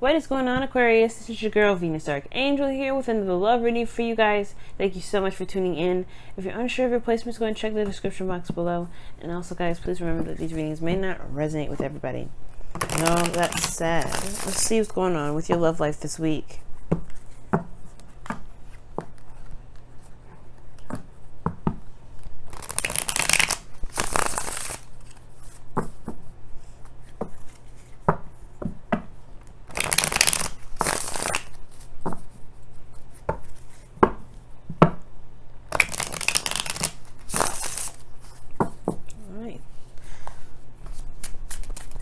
What is going on, Aquarius? This is your girl, Venus Archangel, here with another love reading for you guys. Thank you so much for tuning in. If you're unsure of your placements, go and check the description box below. And also, guys, please remember that these readings may not resonate with everybody. And all that said, let's see what's going on with your love life this week.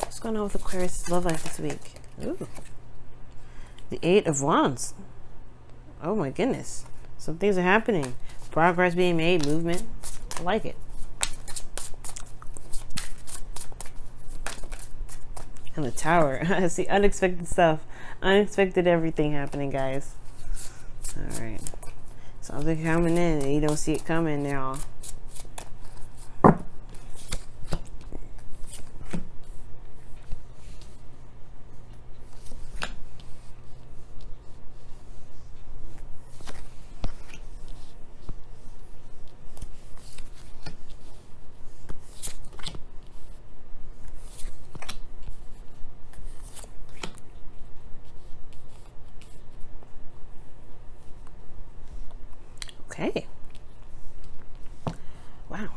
What's going on with Aquarius' love life this week? Ooh. The Eight of Wands. Oh my goodness. Some things are happening. Progress being made, movement. I like it. And the Tower. I see unexpected stuff. Unexpected everything happening, guys. Alright. Something coming in and you don't see it coming now. Okay. Wow.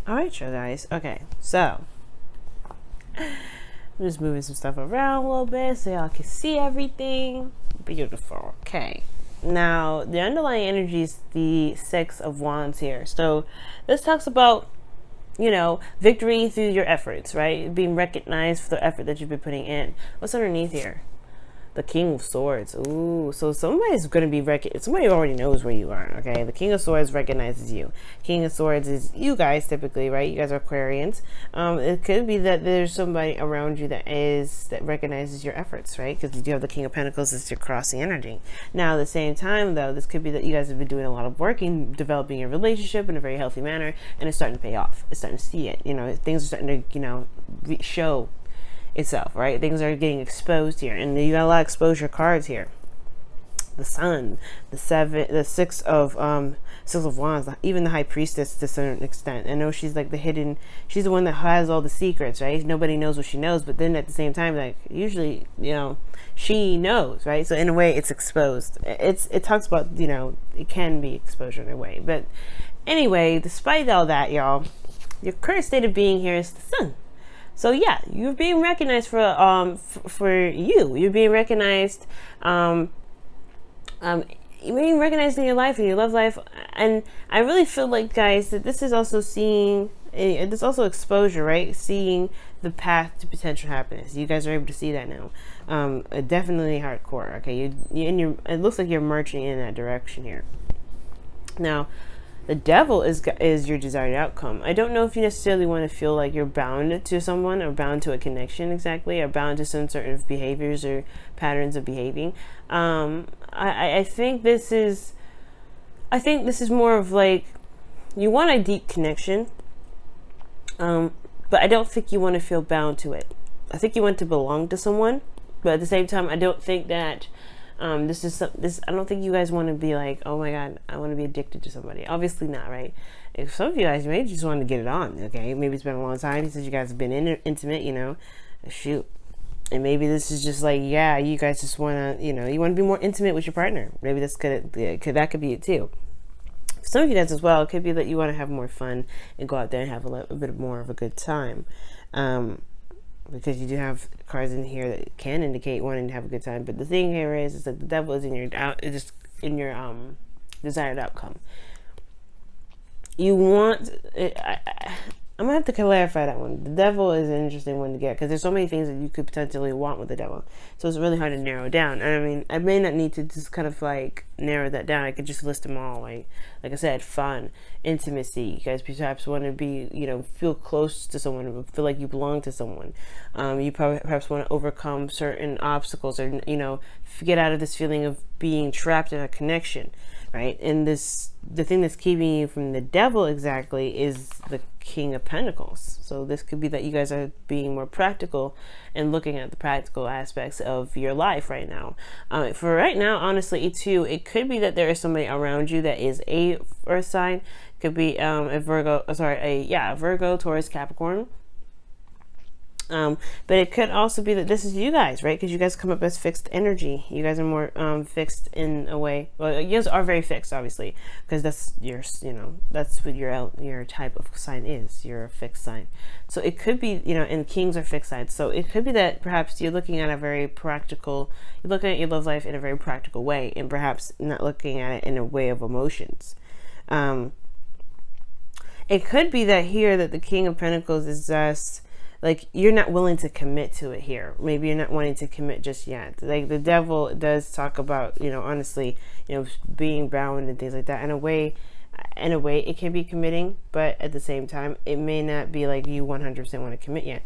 All right, you guys. Okay, so I'm just moving some stuff around a little bit so y'all can see everything. Beautiful. Okay. Now, the underlying energy is the Six of Wands here. So this talks about, you know, victory through your efforts, right? Being recognized for the effort that you've been putting in. What's underneath here? The King of Swords. Ooh, so somebody's going to be somebody already knows where you are, okay? The King of Swords recognizes you. King of Swords is you guys typically, right? You guys are Aquarians. It could be that there's somebody around you that recognizes your efforts, right? Because you do have the King of Pentacles as your crossing energy. Now, at the same time, though, this could be that you guys have been doing a lot of work in developing your relationship in a very healthy manner, and it's starting to pay off. It's starting to see it. You know, things are starting to, you know, show itself, right? Things are getting exposed here, and you got a lot of exposure cards here. The Sun, the Six of Wands, even the High Priestess to a certain extent. I know she's like she's the one that has all the secrets, right? Nobody knows what she knows, but then at the same time, like usually, you know, she knows, right? So in a way, it's exposed. It talks about, you know, it can be exposure in a way, but anyway, despite all that, y'all, your current state of being here is the Sun. So yeah, you're being recognized for you. You're being recognized, you're being recognized in your life, in your love life, and I really feel like, guys, that this is also this also exposure, right? Seeing the path to potential happiness. You guys are able to see that now. Definitely hardcore. Okay, it looks like you're marching in that direction here. Now, the Devil is your desired outcome. I don't know if you necessarily want to feel like you're bound to someone or bound to a connection exactly, or bound to some sort of behaviors or patterns of behaving. I think this is more of like, you want a deep connection, but I don't think you want to feel bound to it. I think you want to belong to someone, but at the same time, I don't think that I don't think you guys want to be like, oh my god, I want to be addicted to somebody. Obviously not, right? If some of you guys maybe just want to get it on, okay? Maybe it's been a long time since you guys have been intimate, you know? Shoot. And maybe this is just like, yeah, you guys just want to, you know, you want to be more intimate with your partner. Maybe that could be it too. For some of you guys as well, it could be that you want to have more fun and go out there and have a bit more of a good time. Because you do have cards in here that can indicate wanting to have a good time, but the thing here is that the Devil is in your desired outcome. You want I'm gonna have to clarify that one. The devil is an interesting one to get because there's so many things that you could potentially want with the devil. So it's really hard to narrow down. And I mean, I may not need to just kind of like narrow that down. I could just list them all. Like I said, fun, intimacy. You guys perhaps want to be, you know, feel close to someone, feel like you belong to someone. You perhaps want to overcome certain obstacles, or, you know, get out of this feeling of being trapped in a connection. Right, and the thing that's keeping you from the devil exactly is the King of Pentacles. So this could be that you guys are being more practical and looking at the practical aspects of your life right now. For right now, honestly, too, it could be that there is somebody around you that is a earth sign. Could be a Virgo, Taurus, Capricorn. But it could also be that this is you guys, right? Because you guys come up as fixed energy. You guys are more fixed in a way. Well, you guys are very fixed, obviously, because that's your, you know, that's what your type of sign is. You're a fixed sign. So it could be, you know, and kings are fixed signs. So it could be that perhaps you're looking at a very practical, you're looking at your love life in a very practical way, and perhaps not looking at it in a way of emotions. It could be that here that the King of Pentacles is just like you're not willing to commit to it here. Maybe you're not wanting to commit just yet. Like the devil does talk about, you know, honestly, you know, being bound and things like that. In a way it can be committing, but at the same time, it may not be like you 100% want to commit yet.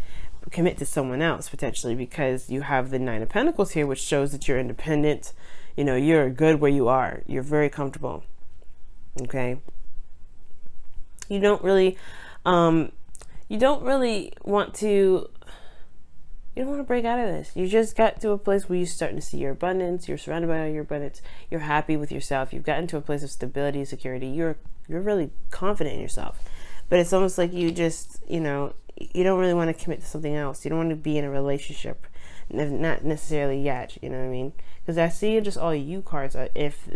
Commit to someone else potentially, because you have the Nine of Pentacles here, which shows that you're independent. You know, you're good where you are. You're very comfortable. Okay. You don't really want to, you don't want to break out of this. You just got to a place where you're starting to see your abundance. You're surrounded by your abundance. You're happy with yourself. You've gotten to a place of stability, security. You're really confident in yourself. But it's almost like you just, you know, you don't really want to commit to something else. You don't want to be in a relationship. Not necessarily yet, you know what I mean? Because I see just all you cards, if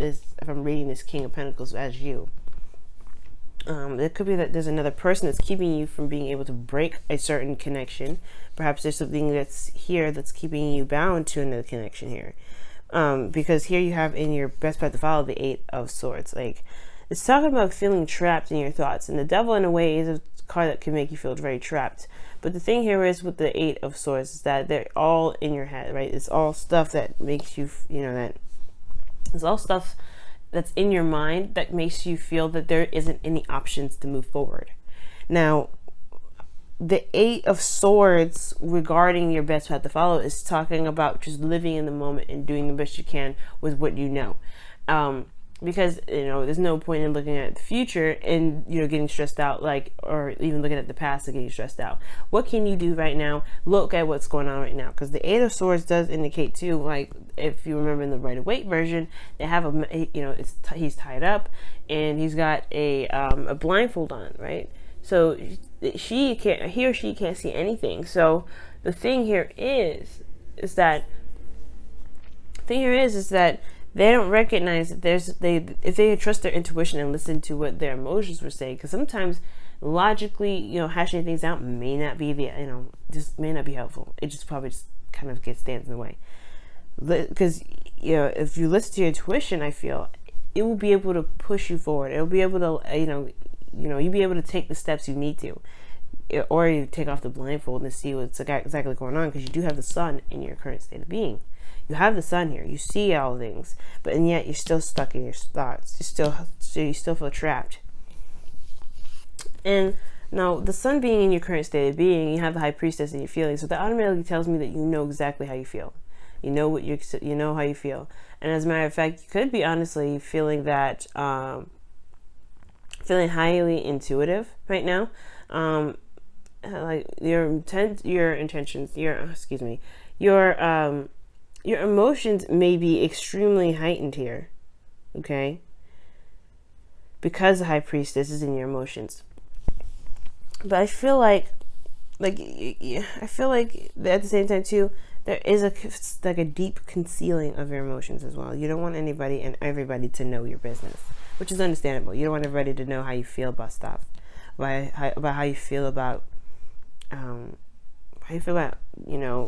I'm reading this King of Pentacles as you. It could be that there's another person that's keeping you from being able to break a certain connection. Perhaps there's something that's here that's keeping you bound to another connection here. Because here you have in your best path to follow the Eight of Swords. Like, it's talking about feeling trapped in your thoughts. And the devil, in a way, is a card that can make you feel very trapped. But the thing here is with the Eight of Swords is that they're all in your head, right? It's all stuff that makes you, you know, that it's all stuff that's in your mind that makes you feel that there isn't any options to move forward. Now, the Eight of Swords regarding your best path to follow is talking about just living in the moment and doing the best you can with what you know. Because, you know, there's no point in looking at the future and, you know, getting stressed out, like, or even looking at the past and getting stressed out. What can you do right now? Look at what's going on right now. Because the Eight of Swords does indicate too, like, if you remember in the Waite version, they have a, you know, he's tied up and he's got a blindfold on, right? So he or she can't see anything. So the thing here is that they don't recognize that if they trust their intuition and listen to what their emotions were saying, because sometimes logically, you know, hashing things out may not be just may not be helpful. It just probably just kind of stands in the way. Because, you know, if you listen to your intuition, I feel it will be able to push you forward. It'll be able to, you'll be able to take the steps you need to, or you take off the blindfold and see what's exactly going on, because you do have the sun in your current state of being. You have the sun here. You see all things, and yet you're still stuck in your thoughts. You still feel trapped. And now, the sun being in your current state of being, you have the High Priestess in your feelings. So that automatically tells me that you know exactly how you feel. You know how you feel. And as a matter of fact, you could be honestly feeling that, feeling highly intuitive right now. Like your intentions, your emotions may be extremely heightened here, okay? Because the High Priestess is in your emotions. But I feel like at the same time too, there is a deep concealing of your emotions as well. You don't want anybody and everybody to know your business, which is understandable. You don't want everybody to know how you feel about stuff, about how you feel about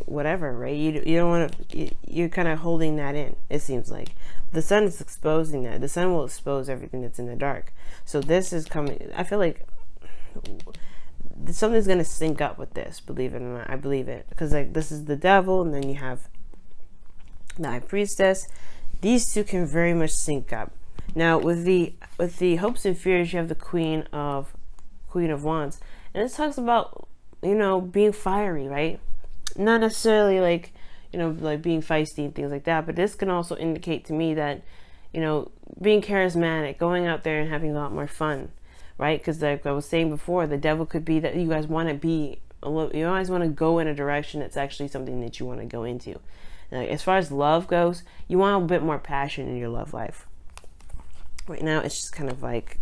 whatever, right? You don't want to, you're kind of holding that in, it seems like. The sun is exposing that. The sun will expose everything that's in the dark. So this is coming, I feel like something's going to sync up with this, believe it or not. I believe it, because like this is the devil, and then you have the high priestess. These two can very much sync up. Now with the hopes and fears, you have the Queen of Wands, and this talks about, you know, being fiery, right? Not necessarily like, you know, like being feisty and things like that, but this can also indicate to me that, you know, being charismatic, going out there and having a lot more fun, right? Because like I was saying before, the devil could be that you guys want to be a little, you always want to go in a direction that's actually something that you want to go into. Like, as far as love goes, you want a bit more passion in your love life. Right now, it's just kind of like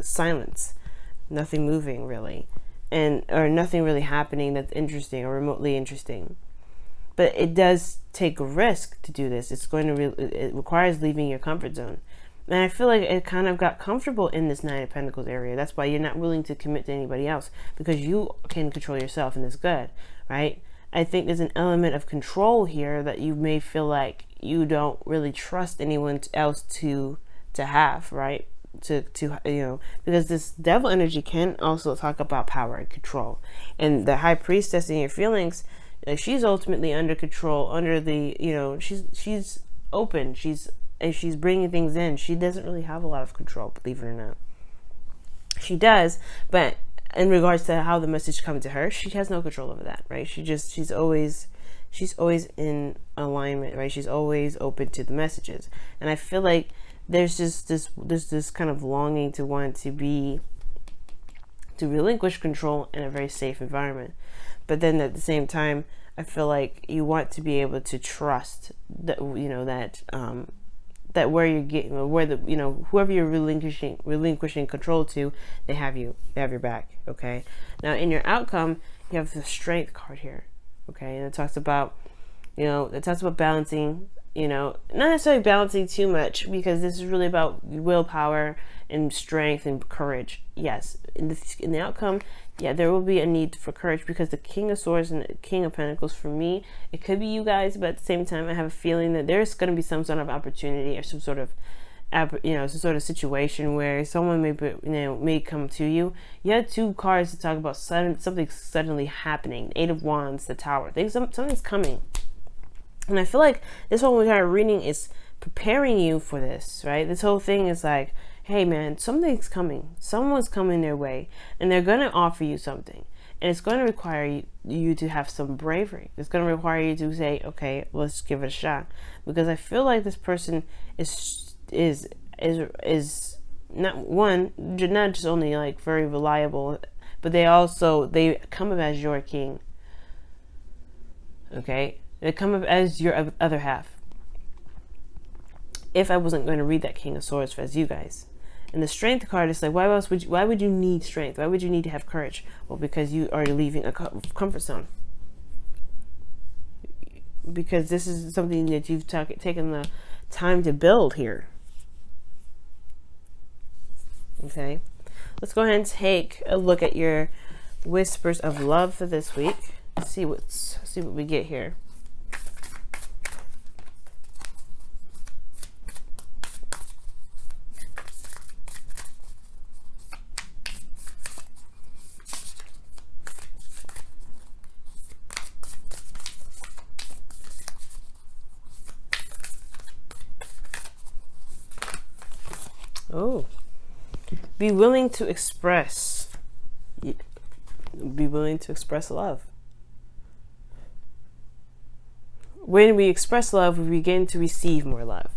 silence, nothing moving really, or nothing really happening that's interesting or remotely interesting. But it does take a risk to do this. It's going to it requires leaving your comfort zone. And I feel like it kind of got comfortable in this Nine of Pentacles area. That's why you're not willing to commit to anybody else, because you can control yourself, and it's good, right? I think there's an element of control here that you may feel like you don't really trust anyone else to have, right? To you know, because this devil energy can also talk about power and control. And the high priestess in your feelings, she's ultimately under control, under the, you know, she's open, she's bringing things in. She doesn't really have a lot of control, believe it or not. She does, but in regards to how the message comes to her, she has no control over that, right? She's always in alignment, right? She's always open to the messages. And I feel like there's this kind of longing to want to relinquish control in a very safe environment. But then at the same time, I feel like you want to be able to trust that, you know, that where you're getting, where the, you know, whoever you're relinquishing control to, they have your back. Okay. Now in your outcome, you have the Strength card here. Okay, and it talks about, you know, balancing. You know, not necessarily balancing too much, because this is really about willpower and strength and courage. Yes, in the outcome, yeah, there will be a need for courage, because the King of Swords and the King of Pentacles, for me, it could be you guys, but at the same time, I have a feeling that there's going to be some sort of opportunity or some sort of, you know, some sort of situation where someone may come to you. You had two cards to talk about something suddenly happening. Eight of Wands, the Tower. Something's coming. And I feel like this whole entire reading is preparing you for this, right? This whole thing is like, hey man, something's coming. Someone's coming their way, and they're going to offer you something. And it's going to require you to have some bravery. It's going to require you to say, okay, let's give it a shot. Because I feel like this person is not just only like very reliable, but they come up as your king. Okay? They come up as your other half. If I wasn't going to read that King of Swords as you guys. And the Strength card is like, why would you need strength? Why would you need to have courage? Well, because you are leaving a comfort zone. Because this is something that you've taken the time to build here. Okay. Let's go ahead and take a look at your whispers of love for this week. See what we get here. Oh, be willing to express. Be willing to express love. When we express love, we begin to receive more love.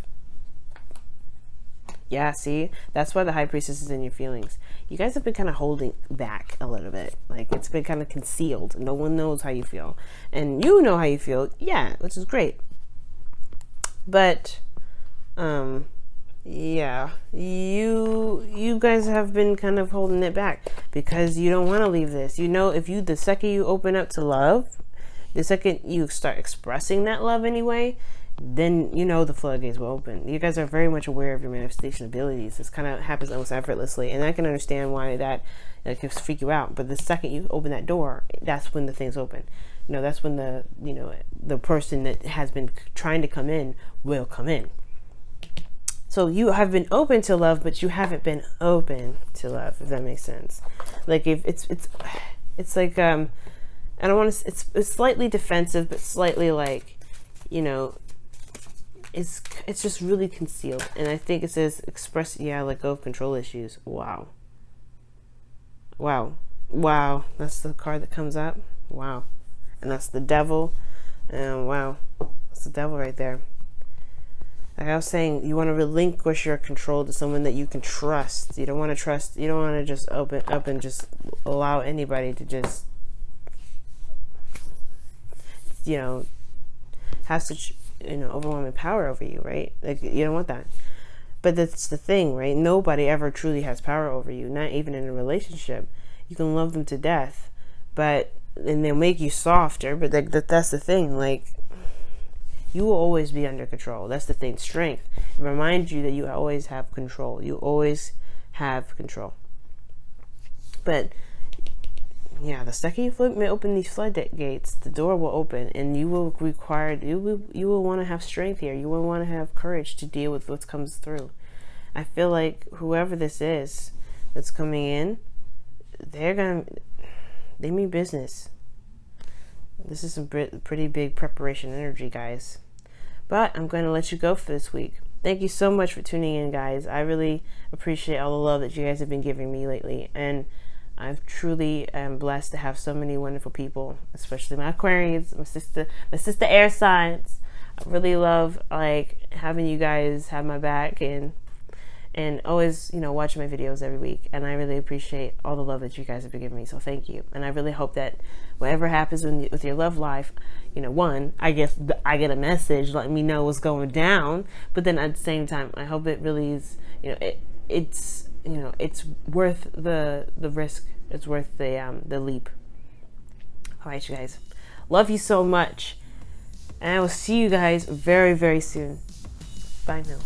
Yeah, see? That's why the High Priestess is in your feelings. You guys have been kind of holding back a little bit. Like, it's been kind of concealed. No one knows how you feel. And you know how you feel. Yeah, which is great. But, yeah, you guys have been kind of holding it back because you don't want to leave this. You know, the second you open up to love, the second you start expressing that love anyway, then you know the floodgates will open. You guys are very much aware of your manifestation abilities. This kind of happens almost effortlessly, and I can understand why that can freak you out. But the second you open that door, that's when the things open. You know, that's when the person that has been trying to come in will come in. So you have been open to love, but you haven't been open to love, if that makes sense. Like, if it's It's like, I don't want to, it's slightly defensive, but slightly like, you know, it's just really concealed. And I think it says express, yeah, let go of control issues. Wow. Wow. Wow. That's the card that comes up. Wow. And that's the devil. And wow. That's the devil right there. Like I was saying, you want to relinquish your control to someone that you can trust. You don't want to trust, you don't want to just open up and just allow anybody to just, you know, have such, you know, overwhelming power over you, right? Like, you don't want that. But that's the thing, right? Nobody ever truly has power over you, not even in a relationship. You can love them to death, but, and they'll make you softer, but that's the thing, like, you will always be under control. That's the thing, strength. It reminds you that you always have control. You always have control. But yeah, the second you open these floodgates, the door will open, and you will require, you will want to have strength here. You will want to have courage to deal with what comes through. I feel like whoever this is that's coming in, they mean business. This is some pretty big preparation energy, guys. But I'm going to let you go for this week. Thank you so much for tuning in, guys. I really appreciate all the love that you guys have been giving me lately. And I truly am blessed to have so many wonderful people, especially my Aquarians, my sister air signs. I really love like having you guys have my back and always, you know, watching my videos every week. And I really appreciate all the love that you guys have been giving me. So thank you. And I really hope that whatever happens with your love life, you know, one, I guess I get a message letting me know what's going down. But then at the same time, I hope it really is, you know, it's, you know, it's worth the risk. It's worth the leap. All right, you guys. Love you so much. And I will see you guys very, very soon. Bye now.